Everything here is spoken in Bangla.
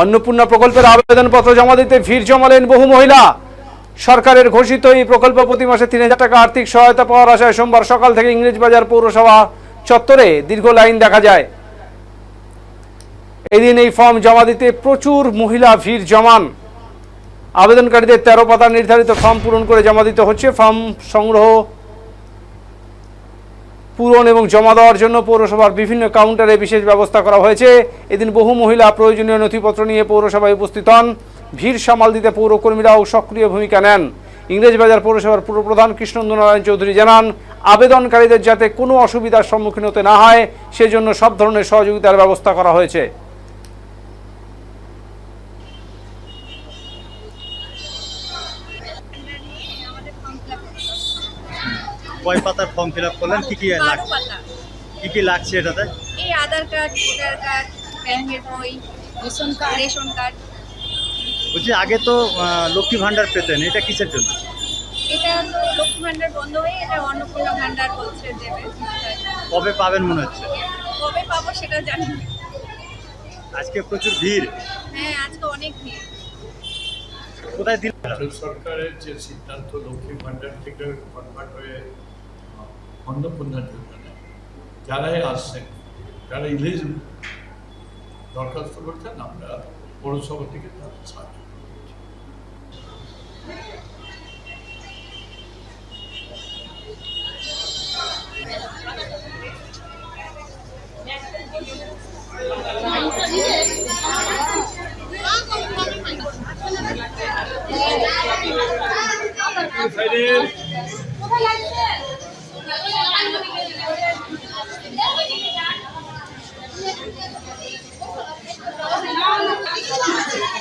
অন্নপূর্ণা প্রকল্পের আবেদনপত্র জমা দিতে ভিড় জমালেন বহু মহিলা। সরকারের ঘোষিত এই প্রকল্প প্রতি মাসে ৩,০০০ টাকা আর্থিক সহায়তা পাওয়ার আশায় সোমবার সকাল থেকে ইংরেজবাজার পৌরসভা চত্বরে দীর্ঘ লাইন দেখা যায়। এদিন এই ফর্ম জমা দিতে প্রচুর মহিলা ভিড় জমান। আবেদনকারীদের ১৩ পাতার নির্ধারিত ফর্ম পূরণ করে জমা দিতে হচ্ছে। ফর্ম সংগ্রহ, পূরণ এবং জমা দেওয়ার জন্য পৌরসভার বিভিন্ন কাউন্টারে বিশেষ ব্যবস্থা করা হয়েছে। এদিন বহু মহিলা প্রয়োজনীয় নথিপত্র নিয়ে পৌরসভায় উপস্থিত হন। ভিড় সামাল দিতে পৌরকর্মীরাও সক্রিয় ভূমিকা নেন। ইংরেজবাজার পৌরসভার পুরপ্রধান কৃষ্ণেন্দু নারায়ণ চৌধুরী জানান, আবেদনকারীদের যাতে কোনো অসুবিধার সম্মুখীন হতে না হয় সেজন্য সব ধরনের সহযোগিতার ব্যবস্থা করা হয়েছে। কয় পাতার ফর্ম ফিল আপ করলেন? কি কি লাগছে এটাতে? এই আধার কার্ড, ভোটার কার্ড, ব্যাংকের বই, রেশন কার্ড। বলছি আগে তো লক্ষ্মী ভান্ডার পেতেন, এটা কিসের জন্য? এটা তো লক্ষ্মী ভান্ডার বন্ধ হয়ে এটা অন্নপূর্ণা ভান্ডার বলছে দেবে। কবে পাবেন মনে হচ্ছে? কবে পাবো সেটা জানি না। আজকে প্রচুর ভিড়। হ্যাঁ, আজকে অনেক ভিড়। কোথায় দিল সরকারের যে সিদ্ধান্ত লক্ষ্মী ভান্ডার থেকে কনভার্ট হয়ে অন্নপূর্ণার যোজনা, যারাই আসছেন, যারা ইলিজিবল দরখাস্ত করছেন, আমরা পৌরসভা থেকে তাদের সাহায্য করছি। কোথায়